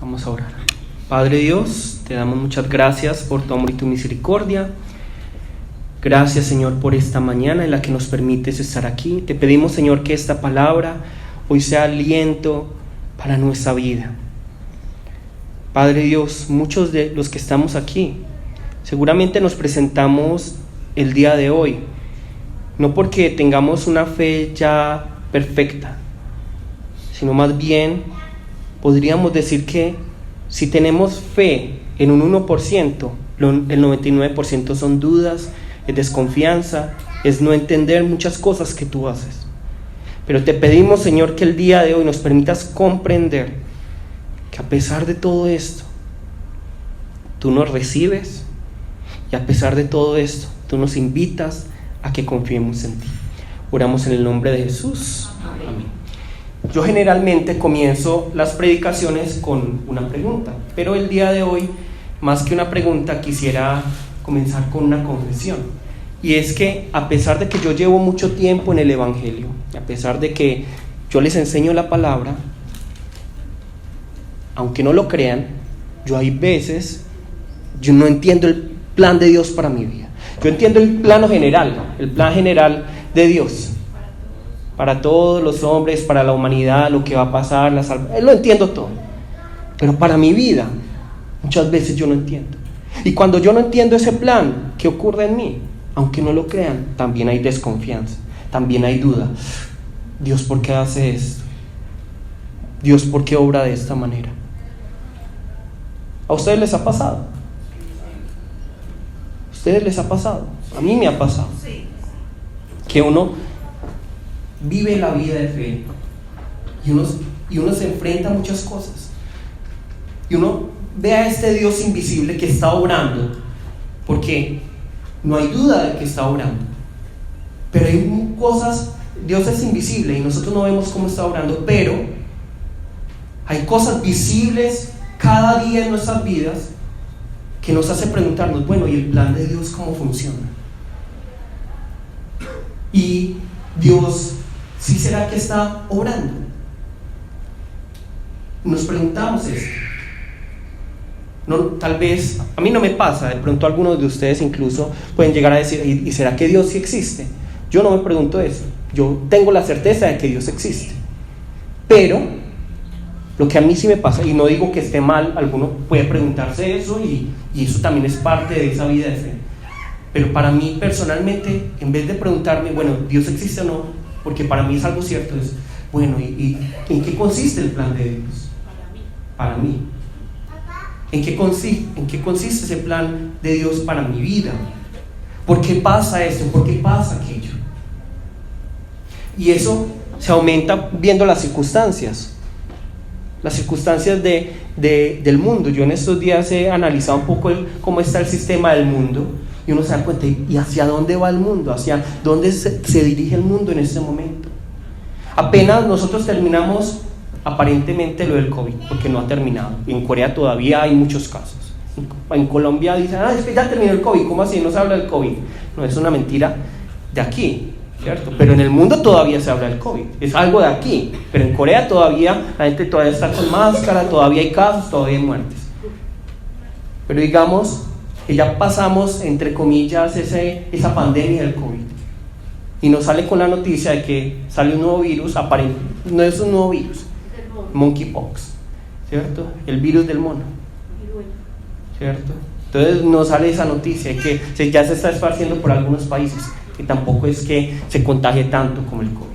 Vamos a orar. Padre Dios, te damos muchas gracias por tu amor y tu misericordia. Gracias, Señor, por esta mañana en la que nos permites estar aquí. Te pedimos, Señor, que esta palabra hoy sea aliento para nuestra vida. Padre Dios, muchos de los que estamos aquí seguramente nos presentamos el día de hoy, no porque tengamos una fe ya perfecta, sino más bien podríamos decir que si tenemos fe en un 1%, el 99% son dudas, es desconfianza, es no entender muchas cosas que tú haces. Pero te pedimos, Señor, que el día de hoy nos permitas comprender que a pesar de todo esto, tú nos recibes, y a pesar de todo esto, tú nos invitas a que confiemos en ti. Oramos en el nombre de Jesús. Amén. Yo generalmente comienzo las predicaciones con una pregunta, pero el día de hoy, más que una pregunta, quisiera comenzar con una confesión. Y es que a pesar de que yo llevo mucho tiempo en el Evangelio, a pesar de que yo les enseño la palabra, aunque no lo crean, yo hay veces, yo no entiendo el plan de Dios para mi vida. Yo entiendo el plan general de Dios, para todos los hombres, para la humanidad, lo que va a pasar, lo entiendo todo. Pero para mi vida, muchas veces yo no entiendo. Y cuando yo no entiendo ese plan, ¿qué ocurre en mí? Aunque no lo crean, también hay desconfianza, también hay duda. Dios, ¿por qué hace esto? Dios, ¿por qué obra de esta manera? ¿A ustedes les ha pasado? ¿A ustedes les ha pasado? A mí me ha pasado. Que uno vive la vida de fe y uno se enfrenta a muchas cosas. Y uno ve a este Dios invisible que está obrando, porque no hay duda de que está obrando. Pero hay cosas, Dios es invisible y nosotros no vemos cómo está obrando, pero hay cosas visibles cada día en nuestras vidas que nos hace preguntarnos, bueno, ¿y el plan de Dios cómo funciona? Y Dios, ¿sí será que está obrando? Nos preguntamos esto. No, tal vez, a mí no me pasa, de pronto algunos de ustedes incluso pueden llegar a decir, ¿y será que Dios sí existe? Yo no me pregunto eso, yo tengo la certeza de que Dios existe. Pero lo que a mí sí me pasa, y no digo que esté mal, alguno puede preguntarse eso y eso también es parte de esa vida de fe. Pero para mí personalmente, en vez de preguntarme, bueno, ¿Dios existe o no? Porque para mí es algo cierto, es, bueno, ¿y en qué consiste el plan de Dios? Para mí. ¿En qué consiste ese plan de Dios para mi vida? ¿Por qué pasa esto? ¿Por qué pasa aquello? Y eso se aumenta viendo las circunstancias del mundo. Yo en estos días he analizado un poco cómo está el sistema del mundo y uno se da cuenta, ¿y hacia dónde va el mundo? ¿Hacia dónde se dirige el mundo en este momento? Apenas nosotros terminamos aparentemente lo del COVID, porque no ha terminado. En Corea todavía hay muchos casos. En Colombia dicen, es que ya terminó el COVID. ¿Cómo así? No se habla del COVID. No, es una mentira de aquí, ¿cierto? Pero en el mundo todavía se habla del COVID. Es algo de aquí. Pero en Corea todavía, la gente todavía está con máscara, todavía hay casos, todavía hay muertes. Pero digamos que ya pasamos, entre comillas, esa pandemia del COVID. Y nos sale con la noticia de que sale un nuevo virus, no es un nuevo virus, monkeypox, ¿cierto? El virus del mono, ¿cierto? Entonces nos sale esa noticia de que ya se está esparciendo por algunos países, que tampoco es que se contagie tanto como el COVID.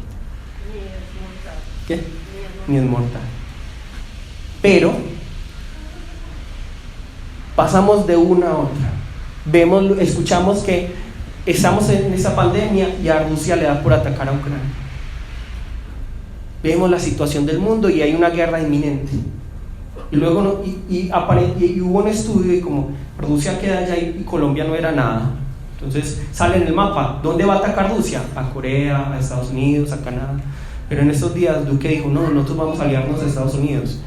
¿Qué? Ni es mortal. Pero pasamos de una a otra. Escuchamos que estamos en esa pandemia y a Rusia le da por atacar a Ucrania. Vemos la situación del mundo y hay una guerra inminente. Y luego y hubo un estudio y como Rusia queda allá y Colombia no era nada. Entonces sale en el mapa, ¿dónde va a atacar Rusia? A Corea, a Estados Unidos, a Canadá. Pero en estos días Duque dijo, no, nosotros vamos a aliarnos a Estados Unidos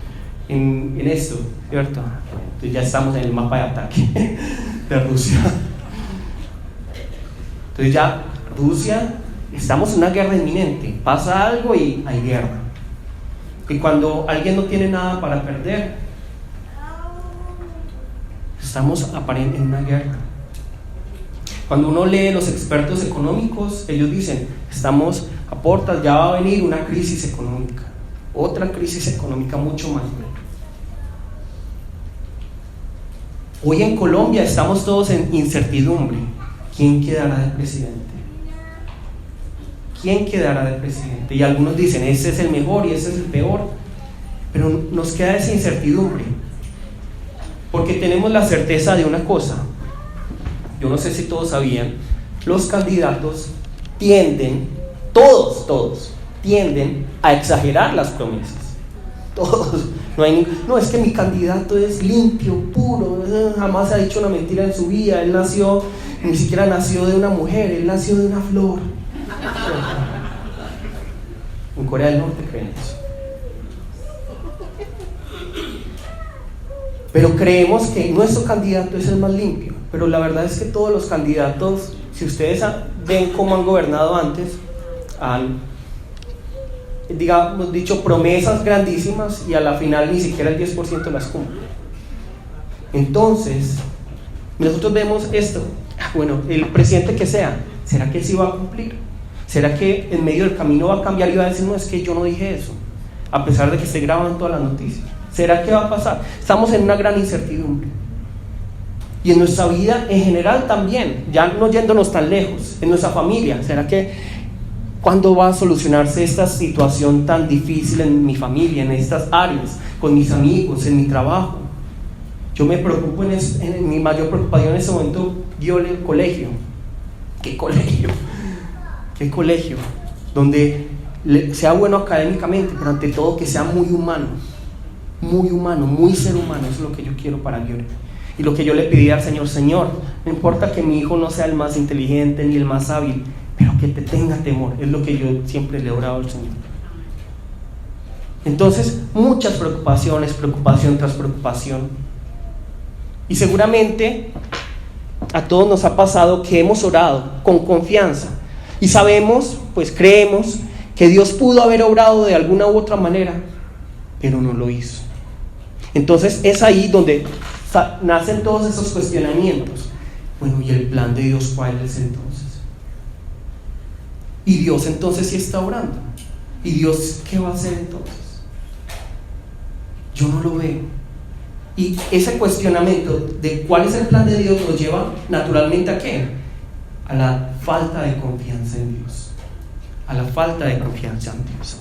en esto, ¿cierto? Entonces ya estamos en el mapa de ataque de Rusia. Entonces ya Rusia, estamos en una guerra inminente, pasa algo y hay guerra. Y cuando alguien no tiene nada para perder, Estamos en una guerra. Cuando uno lee los expertos económicos, ellos dicen, estamos a puertas, ya va a venir una crisis económica, otra crisis económica mucho más grande. Hoy en Colombia estamos todos en incertidumbre. ¿Quién quedará de presidente? ¿Quién quedará de presidente? Y algunos dicen, ese es el mejor y ese es el peor. Pero nos queda esa incertidumbre. Porque tenemos la certeza de una cosa. Yo no sé si todos sabían, los candidatos tienden, todos tienden a exagerar las promesas. Todos. No, es que mi candidato es limpio, puro, jamás ha dicho una mentira en su vida, él ni siquiera nació de una mujer, él nació de una flor. En Corea del Norte creen eso. Pero creemos que nuestro candidato es el más limpio. Pero la verdad es que todos los candidatos, si ustedes ven cómo han gobernado antes, han, digamos, dicho promesas grandísimas y a la final ni siquiera el 10% las cumple. Entonces, nosotros vemos esto. Bueno, el presidente que sea, ¿será que sí va a cumplir? ¿Será que en medio del camino va a cambiar y va a decir, no, es que yo no dije eso? A pesar de que se graban todas las noticias. ¿Será que va a pasar? Estamos en una gran incertidumbre. Y en nuestra vida en general también, ya no yéndonos tan lejos, en nuestra familia, ¿será que cuándo va a solucionarse esta situación tan difícil en mi familia, en estas áreas, con mis amigos, en mi trabajo? Yo me preocupo en mi mayor preocupación en ese momento, yo el colegio. ¿Qué colegio? ¿Qué colegio? Donde sea bueno académicamente, pero ante todo que sea muy humano, muy ser humano. Eso es lo que yo quiero para Giore. Y lo que yo le pedí al Señor, Señor, no importa que mi hijo no sea el más inteligente ni el más hábil, pero que te tenga temor. Es lo que yo siempre le he orado al Señor. Entonces, muchas preocupaciones, preocupación tras preocupación. Y seguramente a todos nos ha pasado que hemos orado con confianza y sabemos, pues creemos que Dios pudo haber obrado de alguna u otra manera, pero no lo hizo. Entonces es ahí donde nacen todos esos cuestionamientos. Bueno, ¿y el plan de Dios cuál es entonces? ¿Y Dios entonces sí está orando? ¿Y Dios qué va a hacer entonces? Yo no lo veo. Y ese cuestionamiento de cuál es el plan de Dios nos lleva naturalmente ¿a qué? A la falta de confianza en Dios. A la falta de confianza en Dios.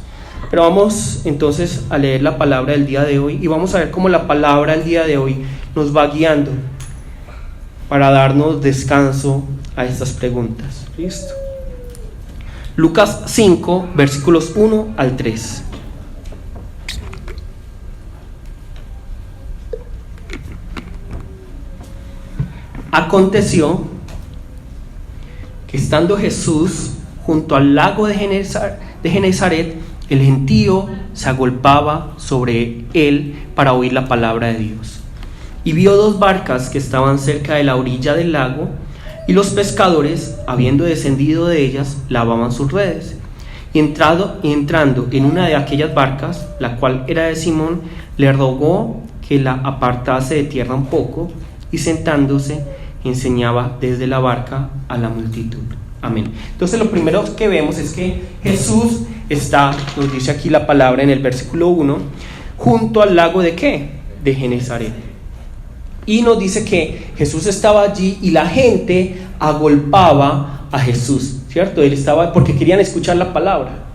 Pero vamos entonces a leer la palabra del día de hoy y vamos a ver cómo la palabra del día de hoy nos va guiando para darnos descanso a estas preguntas. ¿Listo? Lucas 5, versículos 1 al 3. Aconteció que estando Jesús junto al lago de Genezaret, el gentío se agolpaba sobre él para oír la palabra de Dios. Y vio dos barcas que estaban cerca de la orilla del lago, y los pescadores, habiendo descendido de ellas, lavaban sus redes. Y entrando en una de aquellas barcas, la cual era de Simón, le rogó que la apartase de tierra un poco, y sentándose enseñaba desde la barca a la multitud. Amén. Entonces lo primero que vemos es que Jesús está, nos dice aquí la palabra en el versículo 1, junto al lago de ¿qué? De Genezaret. Y nos dice que Jesús estaba allí y la gente agolpaba a Jesús, ¿cierto? Él estaba porque querían escuchar la palabra.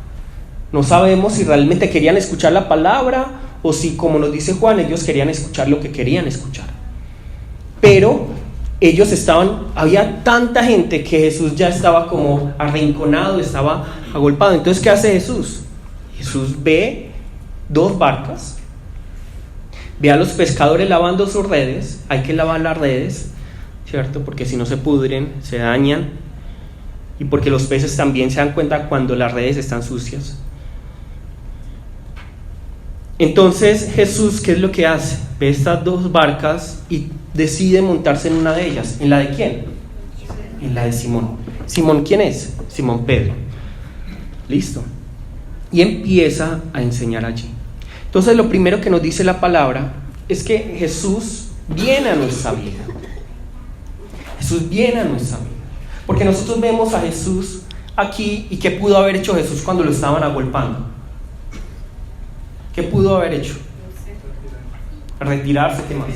No sabemos si realmente querían escuchar la palabra o si, como nos dice Juan, ellos querían escuchar lo que querían escuchar. Pero ellos había tanta gente que Jesús ya estaba como arrinconado, estaba agolpado. Entonces, ¿qué hace Jesús? Jesús ve dos barcas, ve a los pescadores lavando sus redes. Hay que lavar las redes, ¿cierto? Porque si no se pudren, se dañan. Y porque los peces también se dan cuenta cuando las redes están sucias. Entonces Jesús, ¿qué es lo que hace? Ve estas dos barcas y decide montarse en una de ellas. ¿En la de quién? En la de Simón. ¿Simón quién es? Simón Pedro. Listo. Y empieza a enseñar allí. Entonces lo primero que nos dice la palabra es que Jesús viene a nuestra vida. Jesús viene a nuestra vida. Porque nosotros vemos a Jesús aquí, y ¿qué pudo haber hecho Jesús cuando lo estaban agolpando? ¿Qué pudo haber hecho? Retirarse, ¿qué más?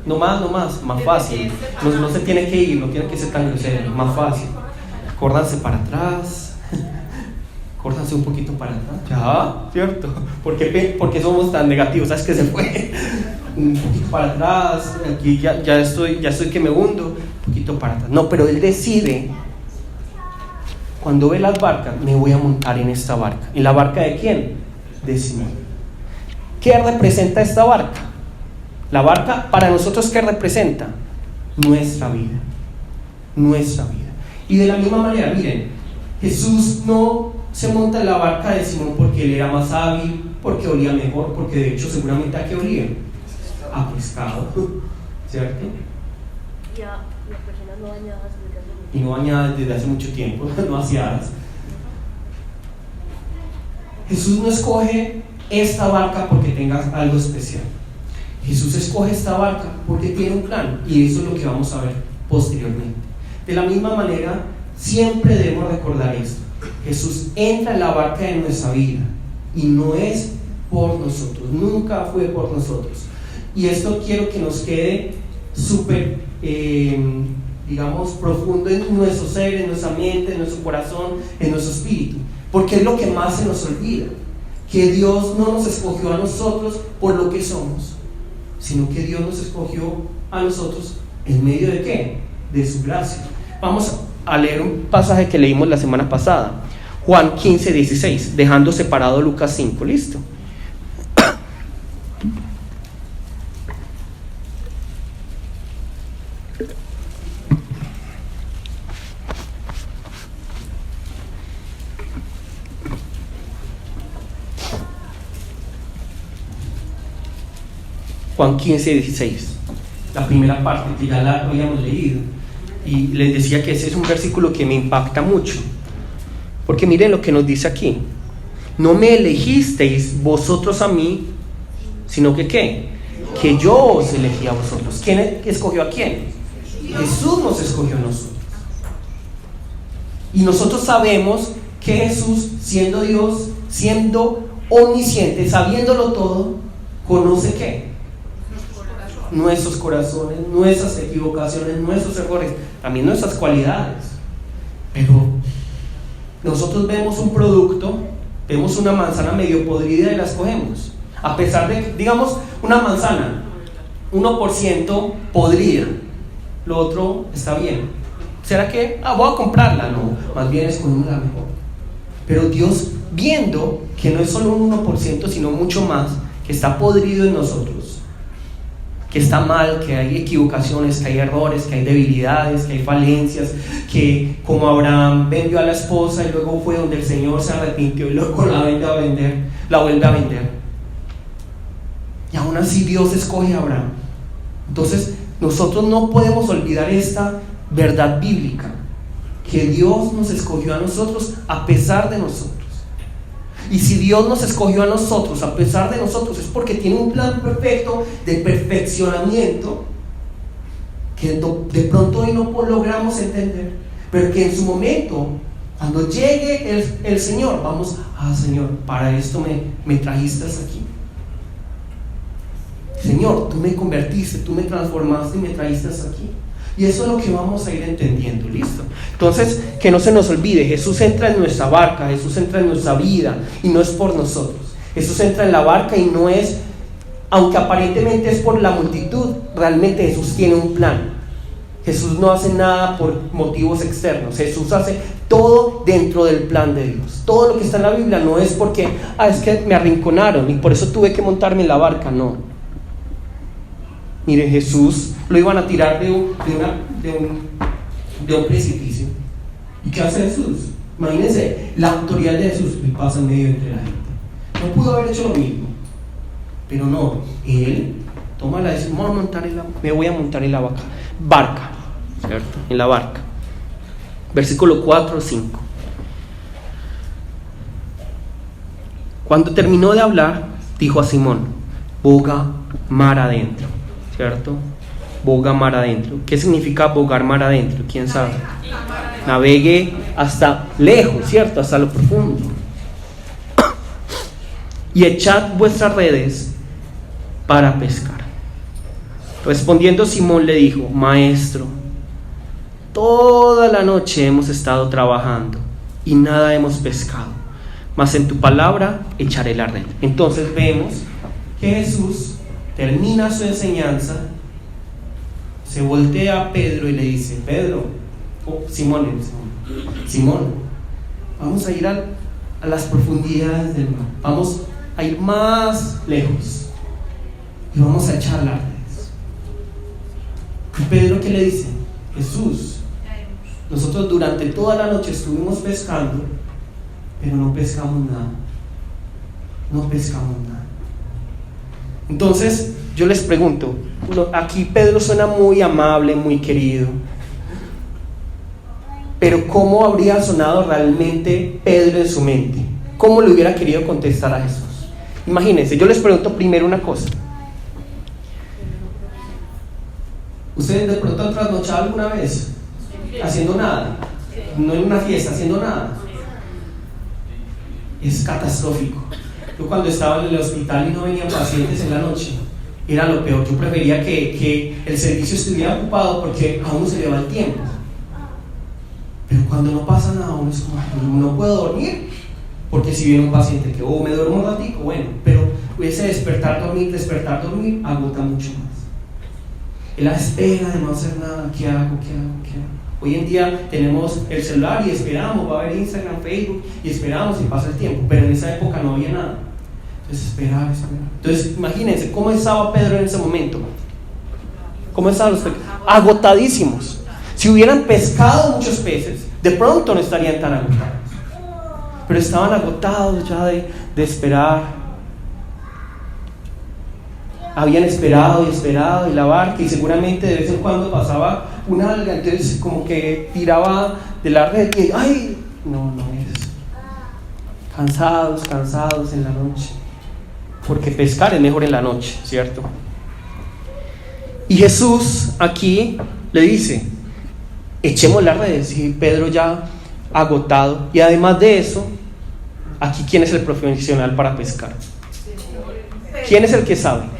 No más fácil. No se tiene que ir, no tiene que ser tan grosero, más fácil. Córdanse para atrás, córdanse un poquito para atrás. Ya, ¿cierto? Porque somos tan negativos, ¿sabes que se fue? Un poquito para atrás, aquí ya estoy que me hundo, un poquito para atrás. No, pero él decide, cuando ve las barcas, me voy a montar en esta barca. ¿En la barca de quién? De Simón. ¿Qué representa esta barca? La barca para nosotros, ¿qué representa? Nuestra vida. Nuestra vida. Y de la misma manera, miren, Jesús no se monta en la barca de Simón porque él era más hábil, porque olía mejor, porque de hecho seguramente ¿a qué olía? A pescado, ¿cierto? Y a las personas no bañadas. Y no bañadas desde hace mucho tiempo, no aseadas. Jesús no escoge esta barca porque tenga algo especial. Jesús escoge esta barca porque tiene un plan, y eso es lo que vamos a ver posteriormente. De la misma manera, siempre debemos recordar esto: Jesús entra en la barca de nuestra vida y no es por nosotros, nunca fue por nosotros. Y esto quiero que nos quede súper, digamos, profundo en nuestro ser, en nuestra mente, en nuestro corazón, en nuestro espíritu, porque es lo que más se nos olvida, que Dios no nos escogió a nosotros por lo que somos, sino que Dios nos escogió a nosotros en medio de ¿qué? De su gracia. Vamos a leer un pasaje que leímos la semana pasada, Juan 15:16, dejando separado Lucas 5, ¿listo? Juan 15:16, la primera parte que ya la habíamos leído, y les decía que ese es un versículo que me impacta mucho, porque miren lo que nos dice aquí: no me elegisteis vosotros a mí, sino que ¿qué? Que yo os elegí a vosotros. ¿Quién escogió a quién? Jesús nos escogió a nosotros. Y nosotros sabemos que Jesús, siendo Dios, siendo omnisciente, sabiéndolo todo, conoce ¿qué? Nuestros corazones, nuestras equivocaciones, nuestros errores, también nuestras cualidades. Pero nosotros vemos un producto, vemos una manzana medio podrida y la escogemos, a pesar de que, digamos, una manzana 1% podrida, lo otro está bien. ¿Será que voy a comprarla? No, más bien escogemos la mejor. Pero Dios, viendo que no es solo un 1%, sino mucho más, que está podrido en nosotros, que está mal, que hay equivocaciones, que hay errores, que hay debilidades, que hay falencias, que como Abraham vendió a la esposa y luego fue donde el Señor se arrepintió y luego la vuelve a vender. Y aún así Dios escoge a Abraham. Entonces nosotros no podemos olvidar esta verdad bíblica, que Dios nos escogió a nosotros a pesar de nosotros. Y si Dios nos escogió a nosotros a pesar de nosotros, es porque tiene un plan perfecto de perfeccionamiento que de pronto hoy no logramos entender, pero que en su momento, cuando llegue el Señor, vamos: Señor, para esto me trajiste aquí. Señor, tú me convertiste, tú me transformaste y me trajiste aquí. Y eso es lo que vamos a ir entendiendo, ¿listo? Entonces, que no se nos olvide, Jesús entra en nuestra barca, Jesús entra en nuestra vida, y no es por nosotros. Jesús entra en la barca y no es, aunque aparentemente es por la multitud, realmente Jesús tiene un plan. Jesús no hace nada por motivos externos, Jesús hace todo dentro del plan de Dios. Todo lo que está en la Biblia no es porque, es que me arrinconaron y por eso tuve que montarme en la barca, no. Mire, Jesús lo iban a tirar de un precipicio. ¿Y qué hace Jesús? Imagínense la autoridad de Jesús, y pasa en medio entre la gente. No pudo haber hecho lo mismo, pero no, él toma la decisión: me voy a montar en la barca, ¿cierto? En la barca. Versículo 4 o 5. Cuando terminó de hablar, dijo a Simón: boga mar adentro, ¿cierto? Boga mar adentro. ¿Qué significa bogar mar adentro? ¿Quién sabe? Navegue hasta lejos, ¿cierto? Hasta lo profundo. Y echad vuestras redes para pescar. Respondiendo Simón le dijo: Maestro, toda la noche hemos estado trabajando y nada hemos pescado, mas en tu palabra echaré la red. Entonces vemos que Jesús termina su enseñanza, se voltea a Pedro y le dice: Simón, vamos a ir a las profundidades del mar, vamos a ir más lejos y vamos a echar las redes. ¿Y Pedro qué le dice? Jesús, nosotros durante toda la noche estuvimos pescando, pero no pescamos nada. Entonces yo les pregunto, aquí Pedro suena muy amable, muy querido, pero ¿cómo habría sonado realmente Pedro en su mente? ¿Cómo le hubiera querido contestar a Jesús? Imagínense, yo les pregunto primero una cosa. ¿Ustedes de pronto han trasnochado alguna vez? Haciendo nada, no en una fiesta, haciendo nada. Es catastrófico. Yo cuando estaba en el hospital y no venían pacientes en la noche, era lo peor. Yo prefería que el servicio estuviera ocupado porque a uno se le va el tiempo. Pero cuando no pasa nada, uno es como: no puedo dormir, porque si viene un paciente que me duermo un ratico, bueno, pero ese despertar, dormir, agota mucho más. Es la espera de no hacer nada. ¿Qué hago? Hoy en día tenemos el celular y esperamos, va a haber Instagram, Facebook, y esperamos y pasa el tiempo, pero en esa época no había nada. Entonces esperar. Entonces imagínense cómo estaba Pedro en ese momento. ¿Cómo estaban los peces? Agotadísimos. Si hubieran pescado muchos peces, de pronto no estarían tan agotados, pero estaban agotados ya de esperar. Habían esperado y la barca, y seguramente de vez en cuando pasaba un alga, entonces como que tiraba de la red y ¡ay! No es. Cansados en la noche, porque pescar es mejor en la noche, ¿cierto? Y Jesús aquí le dice: echemos las redes. Y Pedro ya agotado, y además de eso, aquí ¿quién es el profesional para pescar? ¿Quién es el que sabe?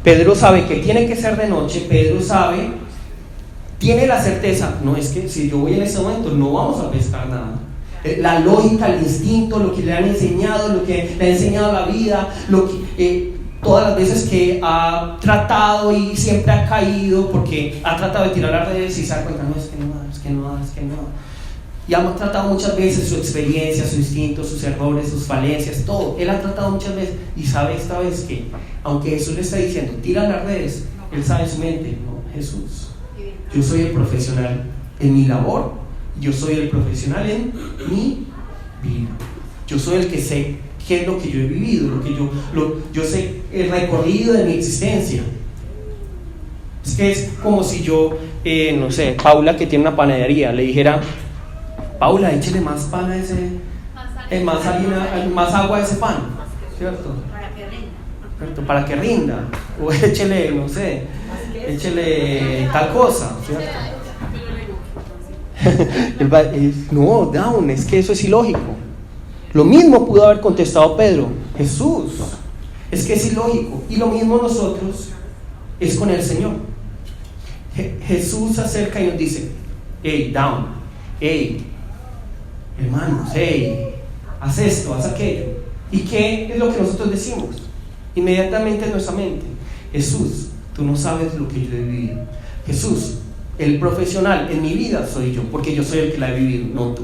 Pedro sabe que tiene que ser de noche. Pedro tiene la certeza: no, es que si yo voy en ese momento no vamos a pescar nada. La lógica, el instinto, lo que le han enseñado, lo que le ha enseñado la vida, todas las veces que ha tratado y siempre ha caído porque ha tratado de tirar las redes y se da cuenta: no, es que no. Y ha tratado muchas veces su experiencia, su instinto, sus errores, sus falencias, todo. Él ha tratado muchas veces y sabe esta vez que, aunque Jesús le está diciendo: tira las redes, él sabe en su mente: no, Jesús, yo soy el profesional en mi labor, yo soy el profesional en mi vida. Yo soy el que sé qué es lo que yo he vivido, yo sé el recorrido de mi existencia. Es que es como si yo, no sé, Paula, que tiene una panadería, le dijera: Paula, échale más pan a ese, más harina, más agua a ese pan, ¿cierto? Para que rinda. O échele, no sé, échele tal cosa, ¿cierto? No, down, es que eso es ilógico. Lo mismo pudo haber contestado Pedro: Jesús, es que es ilógico. Y lo mismo nosotros es con el Señor. Jesús se acerca y nos dice: hey, down, hey, hermanos, hey, haz esto, haz aquello. ¿Y qué es lo que nosotros decimos? Inmediatamente en nuestra mente: Jesús, tú no sabes lo que yo he vivido. Jesús, el profesional en mi vida soy yo, porque yo soy el que la he vivido, no tú.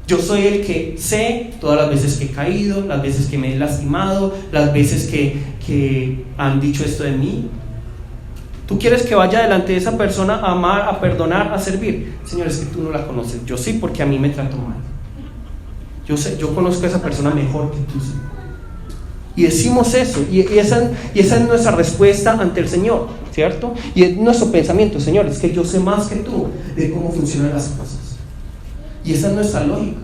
Yo soy el que sé todas las veces que he caído, las veces que me he lastimado, las veces que han dicho esto de mí. ¿Tú quieres que vaya delante de esa persona a amar, a perdonar, a servir? Señor, es que tú no la conoces. Yo sí, porque a mí me trató mal. Yo conozco a esa persona mejor que tú. Sí. Y decimos eso, y esa es nuestra respuesta ante el Señor, ¿cierto? Y es nuestro pensamiento: Señor, es que yo sé más que tú de cómo funcionan las cosas. Y esa es nuestra lógica.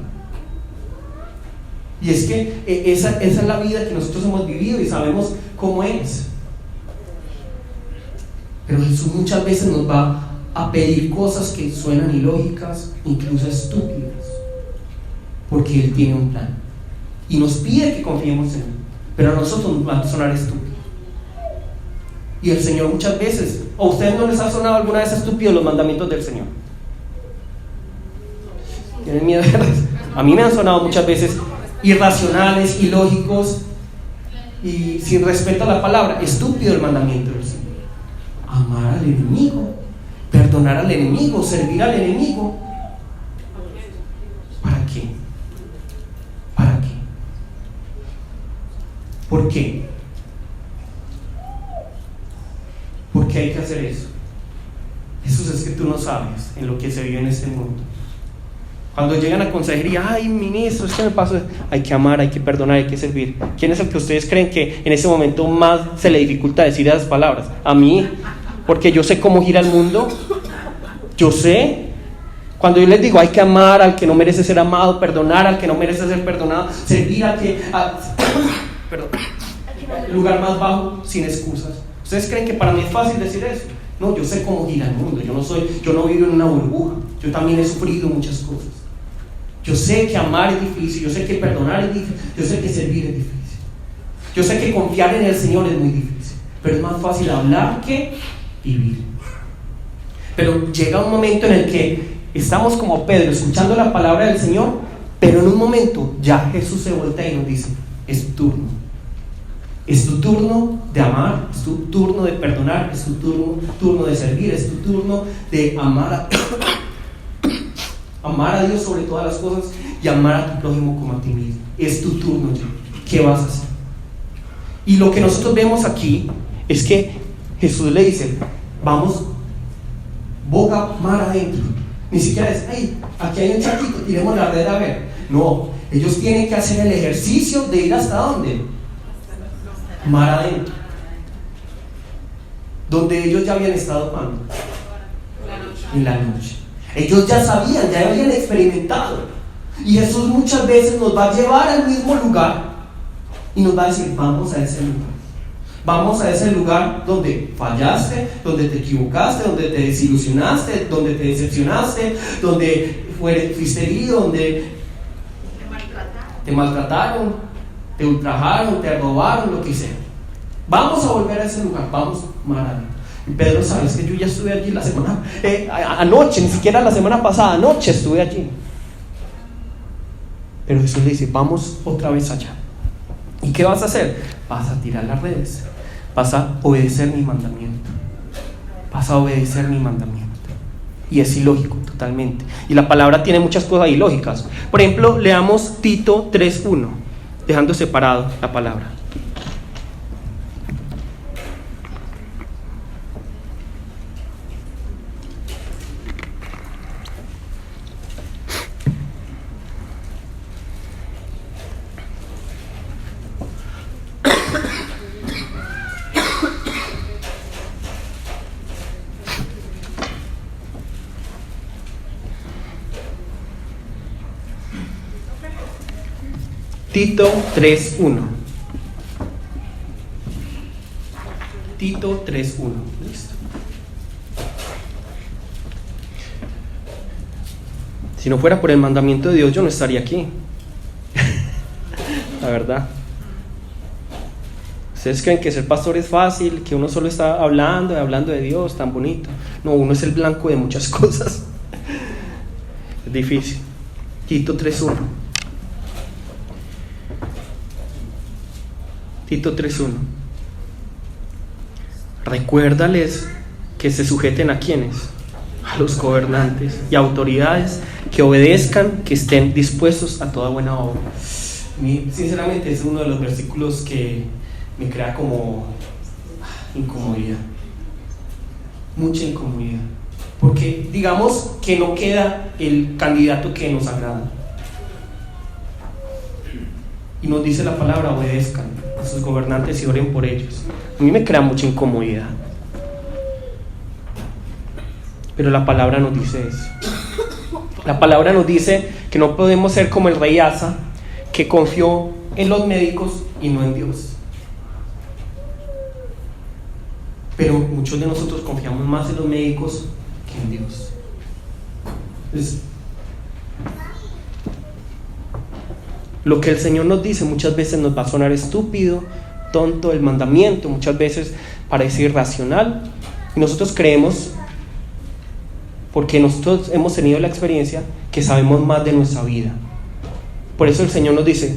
Y es que esa es la vida que nosotros hemos vivido y sabemos cómo es. Pero Jesús muchas veces nos va a pedir cosas que suenan ilógicas, incluso estúpidas, porque Él tiene un plan y nos pide que confiemos en Él, pero a nosotros nos va a sonar estúpido. Y el Señor muchas veces, ¿a ustedes no les ha sonado alguna vez estúpido los mandamientos del Señor? ¿Tienen miedo? A mí me han sonado muchas veces irracionales, ilógicos y sin respeto a la palabra. Estúpido el mandamiento del Señor. Amar al enemigo, perdonar al enemigo, servir al enemigo. ¿Para qué? ¿Para qué? ¿Por qué? ¿Por qué hay que hacer eso? Jesús, es que tú no sabes en lo que se vive en este mundo. Cuando llegan a consejería, ay ministro, me pasó, hay que amar, hay que perdonar, hay que servir. ¿Quién es el que ustedes creen que en ese momento más se le dificulta decir esas palabras? A mí, porque yo sé cómo gira el mundo. Yo sé. Cuando yo les digo, hay que amar al que no merece ser amado, perdonar al que no merece ser perdonado, servir al que perdón, el lugar más bajo, sin excusas. ¿Ustedes creen que para mí es fácil decir eso? No, yo sé cómo gira el mundo. Yo no vivo en una burbuja. Yo también he sufrido muchas cosas. Yo sé que amar es difícil, yo sé que perdonar es difícil, yo sé que servir es difícil, yo sé que confiar en el Señor es muy difícil, pero es más fácil hablar que vivir. Pero llega un momento en el que estamos como Pedro escuchando la palabra del Señor, pero en un momento ya Jesús se voltea y nos dice, es tu turno. Es tu turno de amar, es tu turno de perdonar, es tu turno de servir, es tu turno de amar a Dios sobre todas las cosas y amar a tu prójimo como a ti mismo. Es tu turno ya. ¿Qué vas a hacer? Y lo que nosotros vemos aquí es que Jesús le dice, vamos boca mar adentro. Ni siquiera es, hey, aquí hay un charquito, tiremos la red a ver. No, ellos tienen que hacer el ejercicio de ir hasta ¿dónde? Mar adentro. Donde ellos ya habían estado cuando en la noche. Ellos ya sabían, ya habían experimentado. Y Jesús muchas veces nos va a llevar al mismo lugar y nos va a decir, vamos a ese lugar. Vamos a ese lugar donde fallaste, donde te equivocaste, donde te desilusionaste, donde te decepcionaste, donde fuiste herido, donde te maltrataron, te ultrajaron, te robaron, lo que sea. Vamos a volver a ese lugar, vamos, maravilla. Y Pedro, sabes que yo ya estuve allí la semana, anoche, ni siquiera la semana pasada, anoche estuve allí. Pero Jesús le dice, vamos otra vez allá. ¿Y qué vas a hacer? Vas a tirar las redes, vas a obedecer mi mandamiento, vas a obedecer mi mandamiento. Y es ilógico totalmente. Y la palabra tiene muchas cosas ilógicas. Por ejemplo, leamos Tito 3:1, dejando separado la palabra. Tito 3:1. Tito 3:1. Listo. Si no fuera por el mandamiento de Dios, yo no estaría aquí. La verdad. ¿Ustedes creen que ser pastor es fácil? Que uno solo está hablando de Dios, tan bonito. No, uno es el blanco de muchas cosas. Es difícil. Tito 3:1. Tito 3:1. Recuérdales que se sujeten a quienes, a los gobernantes y autoridades, que obedezcan, que estén dispuestos a toda buena obra. A mí, sinceramente, es uno de los versículos que me crea como incomodidad, mucha incomodidad, porque digamos que no queda el candidato que nos agrada. Y nos dice la palabra, obedezcan a sus gobernantes y oren por ellos. A mí me crea mucha incomodidad. Pero la palabra nos dice eso. La palabra nos dice que no podemos ser como el rey Asa, que confió en los médicos y no en Dios. Pero muchos de nosotros confiamos más en los médicos que en Dios. Entonces, lo que el Señor nos dice muchas veces nos va a sonar estúpido, tonto, el mandamiento muchas veces parece irracional, y nosotros creemos, porque nosotros hemos tenido la experiencia, que sabemos más de nuestra vida. Por eso el Señor nos dice: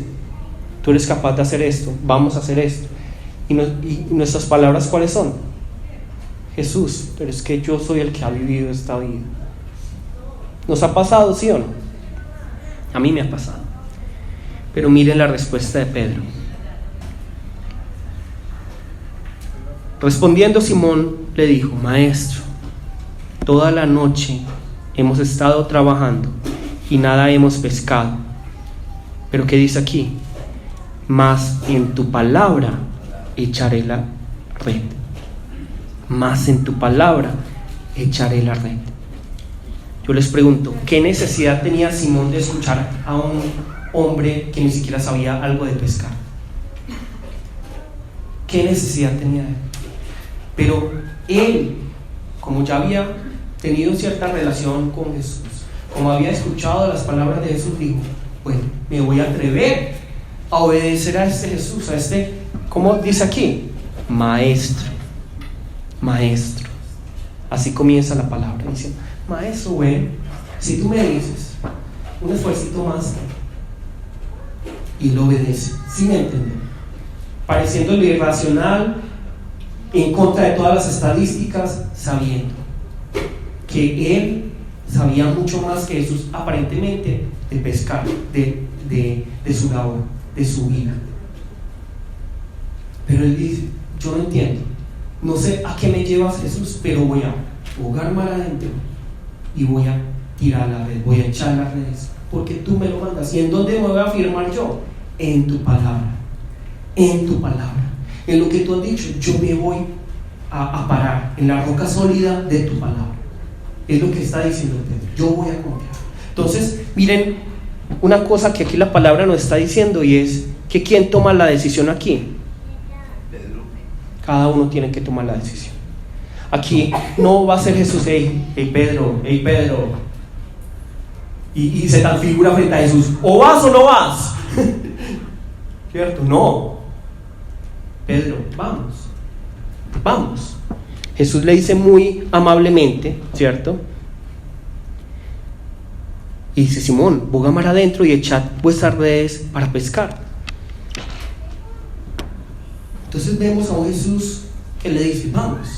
tú eres capaz de hacer esto, vamos a hacer esto. Y nuestras palabras, ¿cuáles son? Jesús, pero es que yo soy el que ha vivido esta vida. ¿Nos ha pasado, sí o no? A mí me ha pasado. Pero miren la respuesta de Pedro. Respondiendo Simón le dijo: Maestro, toda la noche hemos estado trabajando y nada hemos pescado. Pero ¿qué dice aquí? Mas en tu palabra echaré la red. Mas en tu palabra echaré la red. Yo les pregunto, ¿qué necesidad tenía Simón de escuchar a un hombre que ni siquiera sabía algo de pescar? ¿Qué necesidad tenía él? Pero él, como ya había tenido cierta relación con Jesús, como había escuchado las palabras de Jesús, dijo: bueno, me voy a atrever a obedecer a este Jesús, a este, ¿cómo dice aquí? Maestro. Maestro. Así comienza la palabra, dice: maestro, bueno, si tú me dices un esfuercito más, y lo obedece, sin entender, pareciendo lo irracional, en contra de todas las estadísticas, sabiendo que él sabía mucho más que Jesús, aparentemente, de pescar, de su labor, de su vida. Pero él dice: yo no entiendo, no sé a qué me llevas, Jesús, pero voy a jugar mar adentro y voy a tirar la red, voy a echar las redes, porque tú me lo mandas. ¿Y en dónde me voy a afirmar yo? En tu palabra, en tu palabra, en lo que tú has dicho. Yo me voy a parar en la roca sólida de tu palabra. Es lo que está diciendo Pedro: yo voy a confiar. Entonces, miren una cosa que aquí la palabra nos está diciendo, y es que ¿quién toma la decisión aquí? Cada uno tiene que tomar la decisión. Aquí no va a ser Jesús: hey Pedro, y se transfigura frente a Jesús: o vas o no vas. ¿Cierto? No. Pedro, vamos. Jesús le dice muy amablemente, ¿cierto? Y dice: Simón, boga mar adentro y echad vuestras redes para pescar. Entonces vemos a un Jesús que le dice: vamos.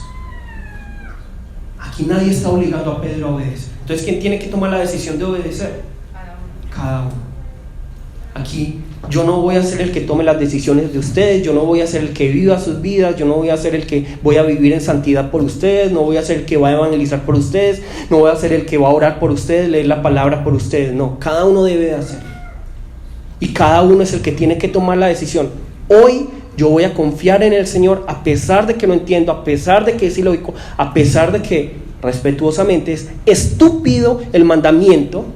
Aquí nadie está obligando a Pedro a obedecer. Entonces, ¿quién tiene que tomar la decisión de obedecer? Cada uno. Aquí yo no voy a ser el que tome las decisiones de ustedes, yo no voy a ser el que viva sus vidas, yo no voy a ser el que voy a vivir en santidad por ustedes, no voy a ser el que va a evangelizar por ustedes, no voy a ser el que va a orar por ustedes, leer la palabra por ustedes. No, cada uno debe de hacerlo. Y cada uno es el que tiene que tomar la decisión. Hoy yo voy a confiar en el Señor, a pesar de que no entiendo, a pesar de que es ilógico, a pesar de que respetuosamente es estúpido el mandamiento.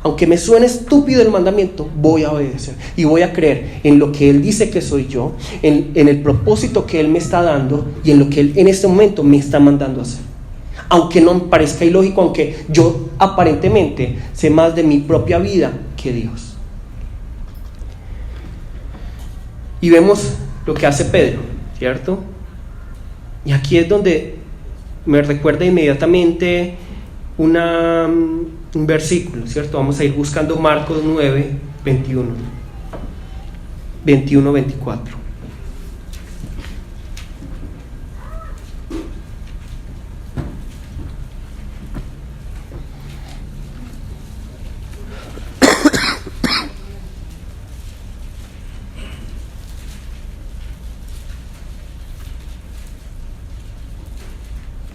Aunque me suene estúpido el mandamiento, voy a obedecer y voy a creer en lo que Él dice que soy yo, en el propósito que Él me está dando y en lo que Él en este momento me está mandando a hacer. Aunque no me parezca ilógico, aunque yo aparentemente sé más de mi propia vida que Dios. Y vemos lo que hace Pedro, ¿cierto? Y aquí es donde me recuerda inmediatamente un versículo, ¿cierto? Vamos a ir buscando Marcos 9, 21, 24.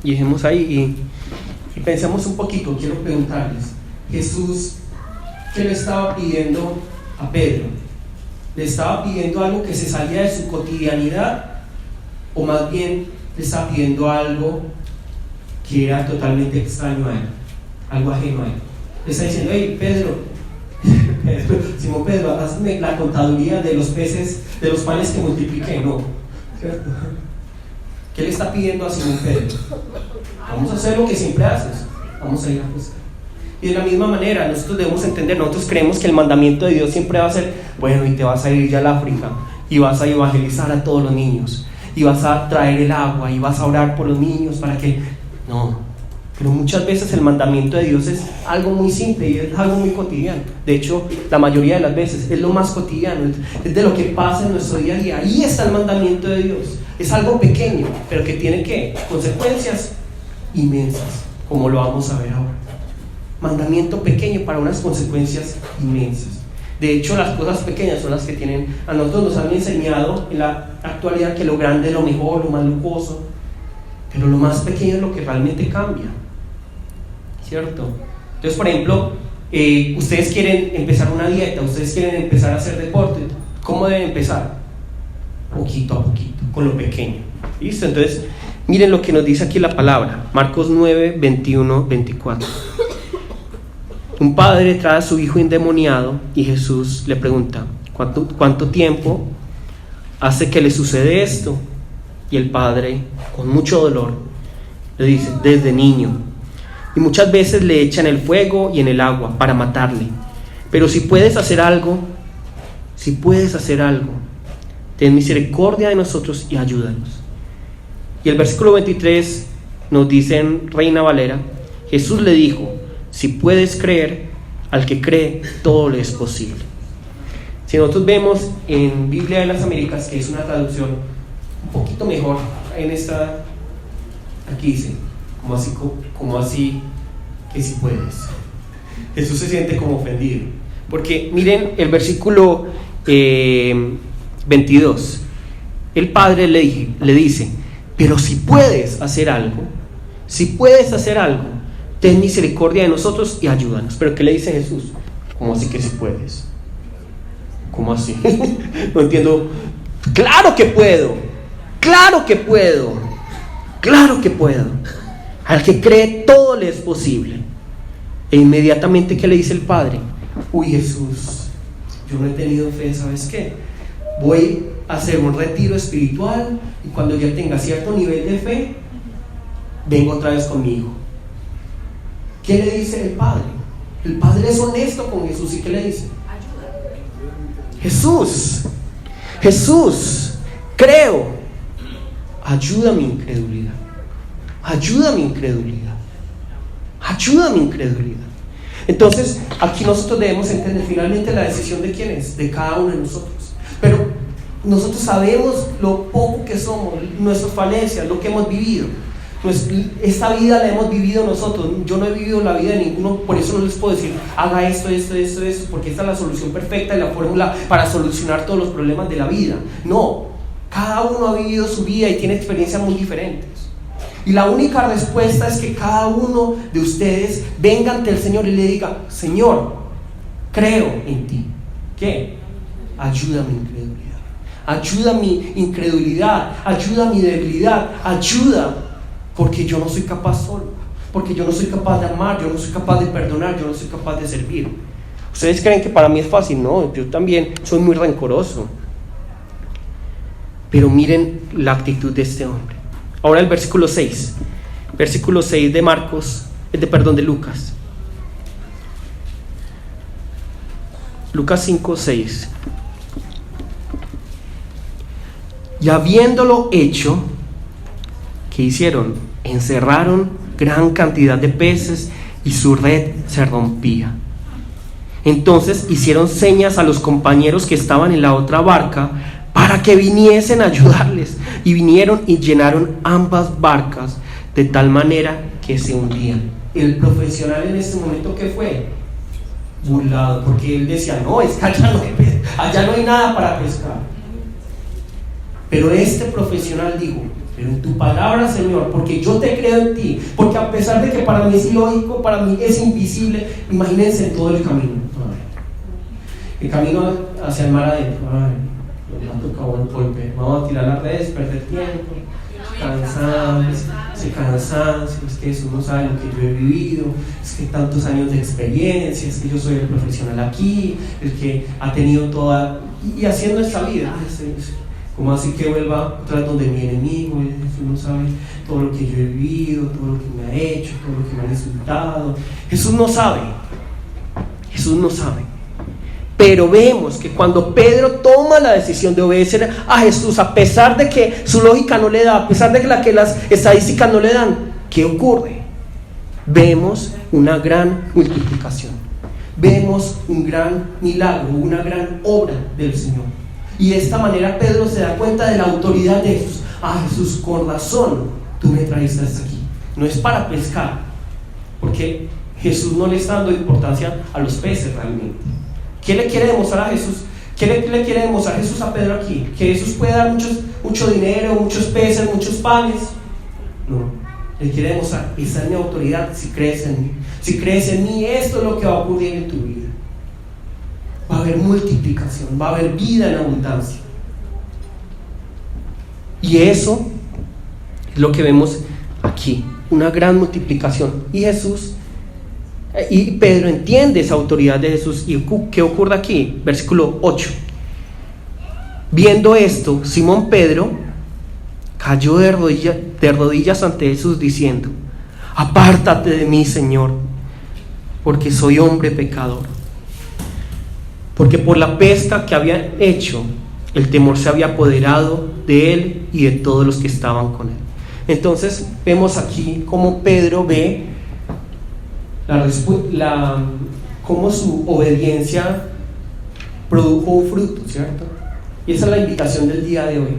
Y dejemos ahí y pensemos un poquito. Quiero preguntarles: Jesús, ¿qué le estaba pidiendo a Pedro? ¿Le estaba pidiendo algo que se salía de su cotidianidad? ¿O más bien le estaba pidiendo algo que era totalmente extraño a él, algo ajeno a él? Le está diciendo: hey Pedro, Simón Pedro, hazme la contaduría de los peces, de los panes que multipliqué. No, ¿cierto? ¿Qué le está pidiendo a Simón Pedro? Vamos a hacer lo que siempre haces, vamos a ir a pescar. Y de la misma manera nosotros debemos entender, nosotros creemos que el mandamiento de Dios siempre va a ser, bueno, y te vas a ir ya al África y vas a evangelizar a todos los niños y vas a traer el agua y vas a orar por los niños para que... No, pero muchas veces el mandamiento de Dios es algo muy simple y es algo muy cotidiano. De hecho, la mayoría de las veces es lo más cotidiano, es de lo que pasa en nuestro día a día. Ahí está el mandamiento de Dios. Es algo pequeño, pero que tiene ¿qué? Consecuencias inmensas, como lo vamos a ver ahora. Mandamiento pequeño para unas consecuencias inmensas. De hecho, las cosas pequeñas son las que tienen, a nosotros nos han enseñado en la actualidad que lo grande es lo mejor, lo más lujoso, pero lo más pequeño es lo que realmente cambia, ¿cierto? Entonces, por ejemplo, ustedes quieren empezar una dieta, ustedes quieren empezar a hacer deporte. ¿Cómo deben empezar? Poquito a poquito, con lo pequeño. ¿Listo? Entonces, miren lo que nos dice aquí la palabra, Marcos 9, 21, 24. Un padre trae a su hijo endemoniado y Jesús le pregunta, ¿cuánto tiempo hace que le sucede esto? Y el padre, con mucho dolor, le dice, desde niño. Y muchas veces le echan el fuego y en el agua para matarle. Pero si puedes hacer algo, ten misericordia de nosotros y ayúdanos. Y el versículo 23 nos dice en Reina Valera, Jesús le dijo, si puedes creer, al que cree, todo le es posible. Si nosotros vemos en Biblia de las Américas, que es una traducción un poquito mejor, en esta, aquí dice, como así, que si puedes. Jesús se siente como ofendido, porque miren el versículo 22, el Padre le dice, pero si puedes hacer algo, ten misericordia de nosotros y ayúdanos. ¿Pero qué le dice Jesús? ¿Cómo así que si puedes? ¿Cómo así? No entiendo. Claro que puedo. Al que cree todo le es posible. E inmediatamente, ¿qué le dice el Padre? Uy, Jesús, yo no he tenido fe, ¿sabes qué? Voy a hacer un retiro espiritual y cuando ya tenga cierto nivel de fe, vengo otra vez con mi hijo. ¿Qué le dice el Padre? El Padre es honesto con Jesús. ¿Y qué le dice? Jesús, creo, ayuda mi incredulidad. Entonces, aquí nosotros debemos entender finalmente la decisión de quién es, de cada uno de nosotros. Pero nosotros sabemos lo poco que somos, nuestras falencias, lo que hemos vivido. Pues esta vida la hemos vivido nosotros. Yo no he vivido la vida de ninguno, por eso no les puedo decir haga esto, porque esta es la solución perfecta y la fórmula para solucionar todos los problemas de la vida. No, cada uno ha vivido su vida y tiene experiencias muy diferentes. Y la única respuesta es que cada uno de ustedes venga ante el Señor y le diga, Señor, creo en ti. ¿Qué? Ayuda mi incredulidad, ayuda mi debilidad, ayuda. Porque yo no soy capaz solo, porque yo no soy capaz de amar, yo no soy capaz de perdonar, yo no soy capaz de servir. ¿Ustedes creen que para mí es fácil? No, yo también soy muy rencoroso. Pero miren la actitud de este hombre. Ahora el versículo 6 de Lucas. Lucas 5:6. Y habiéndolo hecho, ¿qué hicieron? Encerraron gran cantidad de peces y su red se rompía. Entonces hicieron señas a los compañeros que estaban en la otra barca para que viniesen a ayudarles, y vinieron y llenaron ambas barcas de tal manera que se hundían. El profesional en este momento, ¿qué fue? Burlado, porque él decía, no, es que allá no hay nada para pescar. Pero este profesional dijo, pero en tu palabra, Señor, porque yo te creo en ti, porque a pesar de que para mí es ilógico, para mí es invisible, imagínense en todo el camino. El camino hacia el mar adentro. Nos ha tocado el golpe. Vamos a tirar las redes, perder tiempo, cansados, ese cansancio, es que Jesús no sabe lo que yo he vivido, es que tantos años de experiencia, es que yo soy el profesional aquí, el que ha tenido toda, y haciendo esta vida, como así que vuelva otra vez donde mi enemigo, Jesús no sabe todo lo que yo he vivido, todo lo que me ha hecho, todo lo que me ha insultado. Jesús no sabe. Pero vemos que cuando Pedro toma la decisión de obedecer a Jesús, a pesar de que su lógica no le da, a pesar de que las estadísticas no le dan, ¿qué ocurre? Vemos una gran multiplicación, vemos un gran milagro, una gran obra del Señor. Y de esta manera Pedro se da cuenta de la autoridad de Jesús. Jesús, con razón tú me trajiste hasta aquí. No es para pescar, porque Jesús no le está dando importancia a los peces realmente. ¿Qué le quiere demostrar a Jesús? ¿Qué le quiere demostrar Jesús a Pedro aquí? ¿Que Jesús puede dar mucho dinero, muchos peces, muchos panes? No, le quiere demostrar: esa es mi autoridad si crees en mí. Si crees en mí, esto es lo que va a ocurrir en tu vida. Va a haber multiplicación, va a haber vida en abundancia. Y eso es lo que vemos aquí, una gran multiplicación. Y Pedro entiende esa autoridad de Jesús. ¿Y qué ocurre aquí? Versículo 8. Viendo esto, Simón Pedro cayó de rodillas ante Jesús diciendo: apártate de mí, Señor, porque soy hombre pecador. Porque por la pesca que había hecho, el temor se había apoderado de él y de todos los que estaban con él. Entonces vemos aquí cómo Pedro ve cómo su obediencia produjo un fruto, ¿cierto? Y esa es la invitación del día de hoy.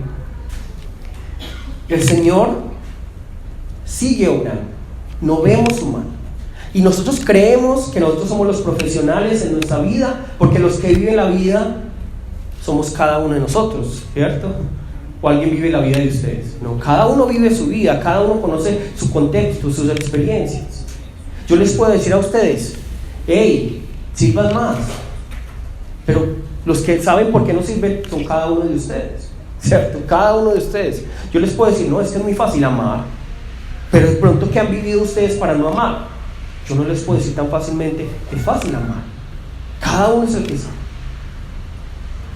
El Señor sigue obrando, no vemos su mano. Y nosotros creemos que nosotros somos los profesionales en nuestra vida, porque los que viven la vida somos cada uno de nosotros, ¿cierto? ¿O alguien vive la vida de ustedes? No, cada uno vive su vida, cada uno conoce su contexto, sus experiencias. Yo les puedo decir a ustedes: hey, sirvan más. Pero los que saben por qué no sirven son cada uno de ustedes, ¿cierto? Cada uno de ustedes. Yo les puedo decir: no, es que es muy fácil amar. Pero de pronto, ¿qué han vivido ustedes para no amar? Yo no les puedo decir tan fácilmente: es fácil amar. Cada uno es el que sabe.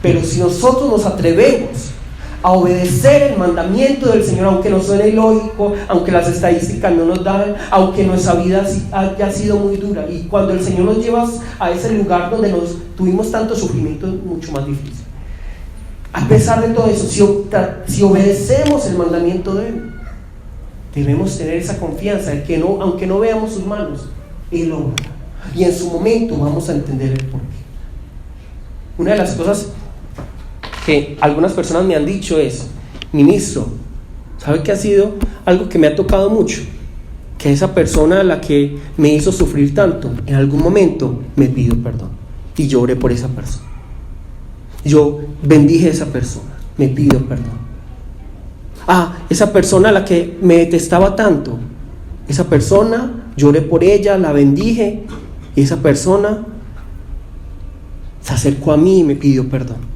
Pero si nosotros nos atrevemos a obedecer el mandamiento del Señor, aunque nos suene ilógico, aunque las estadísticas no nos dan, aunque nuestra vida haya sido muy dura, y cuando el Señor nos lleva a ese lugar donde tuvimos tanto sufrimiento, es mucho más difícil. A pesar de todo eso, si obedecemos el mandamiento de Él, debemos tener esa confianza de que aunque no veamos sus manos, Él obra, y en su momento vamos a entender el porqué. Una de las cosas que algunas personas me han dicho es: ministro, ¿sabe qué ha sido algo que me ha tocado mucho? Que esa persona a la que me hizo sufrir tanto, en algún momento me pidió perdón, y yo oré por esa persona. Yo bendije a esa persona, me pidió perdón. Esa persona a la que me detestaba tanto, esa persona, yo oré por ella, la bendije, y esa persona se acercó a mí y me pidió perdón.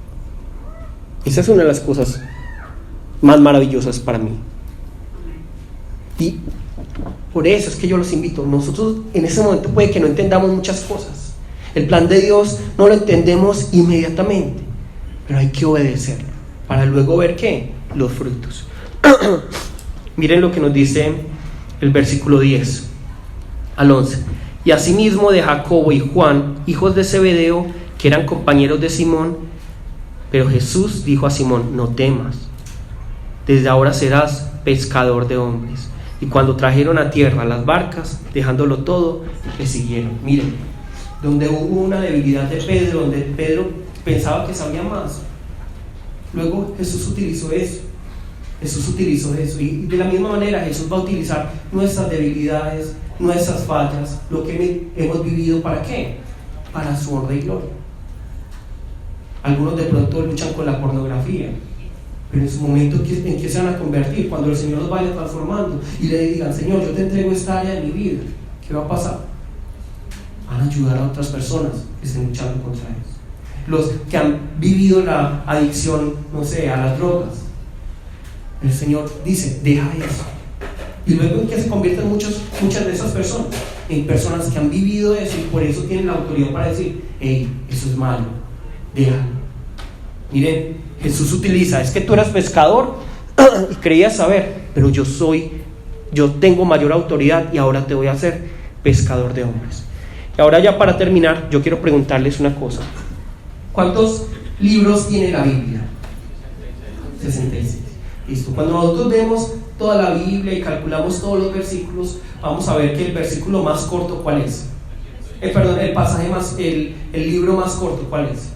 Esa es una de las cosas más maravillosas para mí. Y por eso es que yo los invito. Nosotros en ese momento puede que no entendamos muchas cosas. El plan de Dios no lo entendemos inmediatamente, pero hay que obedecerlo para luego ver ¿qué? Los frutos. Miren lo que nos dice el versículo 10 al 11. Y asimismo de Jacobo y Juan, hijos de Zebedeo, que eran compañeros de Simón. Pero Jesús dijo a Simón: no temas, desde ahora serás pescador de hombres. Y cuando trajeron a tierra las barcas, dejándolo todo, le siguieron. Miren, donde hubo una debilidad de Pedro, donde Pedro pensaba que sabía más, luego Jesús utilizó eso. Y de la misma manera Jesús va a utilizar nuestras debilidades, nuestras fallas, lo que hemos vivido. ¿Para qué? Para su honra y gloria. Algunos de pronto luchan con la pornografía, pero en su momento ¿en qué se van a convertir? Cuando el Señor los vaya transformando y le digan: Señor, yo te entrego esta área de mi vida, ¿qué va a pasar? Van a ayudar a otras personas que estén luchando contra eso. Los que han vivido la adicción, no sé, a las drogas, el Señor dice: deja eso, Y luego en que se convierten muchas de esas personas, en personas que han vivido eso y por eso tienen la autoridad para decir, hey, eso es malo, déjalo. Miren, Jesús utiliza, es que tú eras pescador y creías saber, pero yo tengo mayor autoridad y ahora te voy a hacer pescador de hombres. Y ahora ya para terminar, yo quiero preguntarles una cosa. ¿Cuántos libros tiene la Biblia? 66. Listo. Cuando nosotros vemos toda la Biblia y calculamos todos los versículos, vamos a ver que el versículo más corto, ¿cuál es? El pasaje más, el libro más corto, ¿cuál es?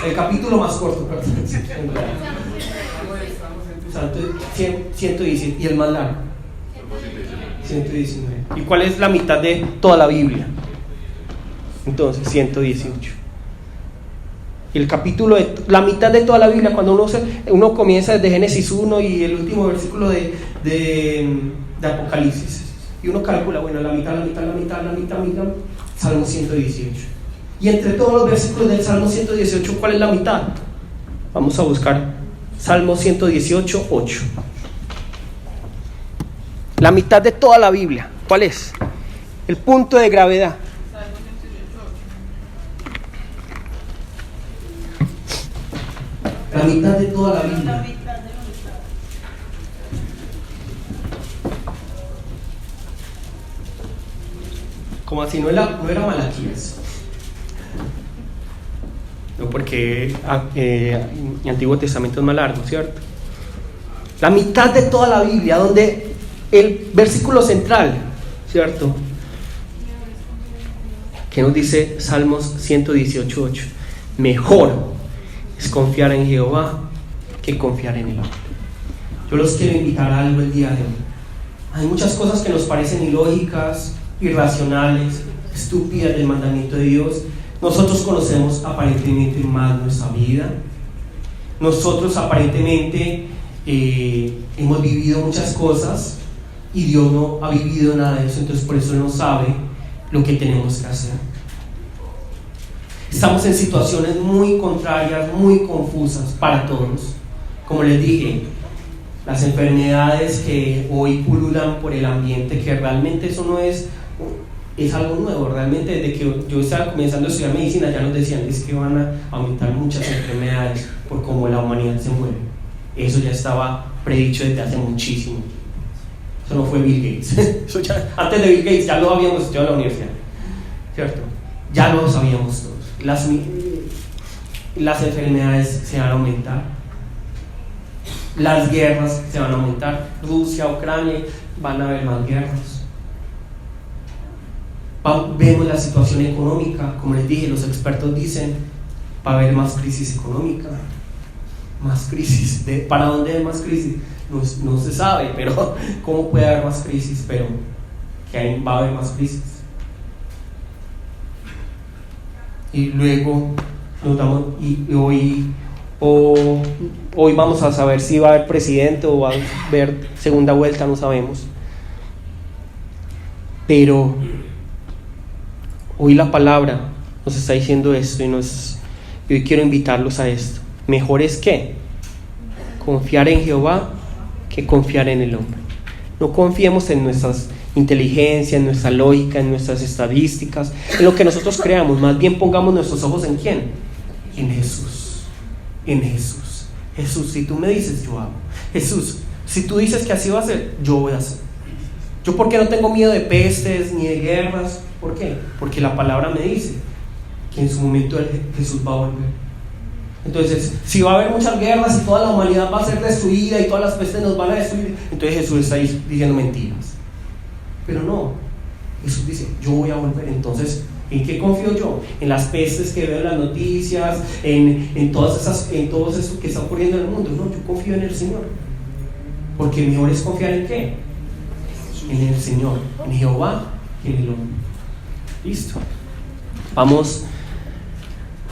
El capítulo más corto, perdón. Santo 117. ¿Y el más largo? 119. ¿Y cuál es la mitad de toda la Biblia? Entonces 118. Y el capítulo la mitad de toda la Biblia, cuando uno comienza desde Génesis 1 y el último versículo de Apocalipsis, y uno calcula, bueno, la mitad, Salmo 118. Y entre todos los versículos del Salmo 118, ¿cuál es la mitad? Vamos a buscar Salmo 118, 8. La mitad de toda la Biblia, ¿cuál es? El punto de gravedad. La mitad de toda la Biblia. Como así, no era Malaquías. No, porque el Antiguo Testamento es más largo, ¿cierto? La mitad de toda la Biblia, donde el versículo central, ¿cierto? Que nos dice Salmos 118, 8. Mejor es confiar en Jehová que confiar en el hombre. Yo los quiero invitar a algo el día de hoy. Hay muchas cosas que nos parecen ilógicas, irracionales, estúpidas del mandamiento de Dios. Nosotros conocemos aparentemente más nuestra vida. Nosotros aparentemente hemos vivido muchas cosas y Dios no ha vivido nada de eso, entonces por eso no sabe lo que tenemos que hacer. Estamos en situaciones muy contrarias, muy confusas para todos. Como les dije, las enfermedades que hoy pululan por el ambiente, que realmente eso no es algo nuevo. Realmente desde que yo estaba comenzando a estudiar medicina ya nos decían es que van a aumentar muchas enfermedades por cómo la humanidad se mueve. Eso ya estaba predicho desde hace muchísimo. Eso no fue Bill Gates. Eso ya, antes de Bill Gates ya lo habíamos estudiado en la universidad, ¿cierto? Ya lo sabíamos todos. Las enfermedades se van a aumentar, las guerras se van a aumentar. Rusia, Ucrania, van a haber más guerras. Vemos la situación económica, como les dije, los expertos dicen va a haber más crisis económica, más crisis. ¿Para dónde hay más crisis? No se sabe, pero ¿cómo puede haber más crisis? Pero que va a haber más crisis. Y luego hoy vamos a saber si va a haber presidente o va a haber segunda vuelta, no sabemos. Pero hoy la palabra nos está diciendo esto y hoy quiero invitarlos a esto. Mejor es que confiar en Jehová que confiar en el hombre. No confiemos en nuestras inteligencia, en nuestra lógica, en nuestras estadísticas, en lo que nosotros creamos. Más bien pongamos nuestros ojos ¿en quién? En Jesús. En Jesús. Jesús, si tú me dices, yo hago. Jesús, si tú dices que así va a ser, yo voy a hacer. Yo porque no tengo miedo de pestes ni de guerras. ¿Por qué? Porque la palabra me dice que en su momento Jesús va a volver. Entonces, si va a haber muchas guerras y toda la humanidad va a ser destruida y todas las pestes nos van a destruir, entonces Jesús está diciendo mentiras. Pero no, Jesús dice, yo voy a volver. Entonces, ¿en qué confío yo? En las pestes que veo en las noticias, en todo eso que está ocurriendo en el mundo. No, yo confío en el Señor. Porque mejor es confiar ¿en qué? En el Señor, en Jehová y en el hombre. Listo. Vamos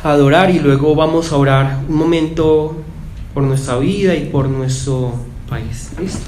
a adorar y luego vamos a orar un momento por nuestra vida y por nuestro país. ¿Listo?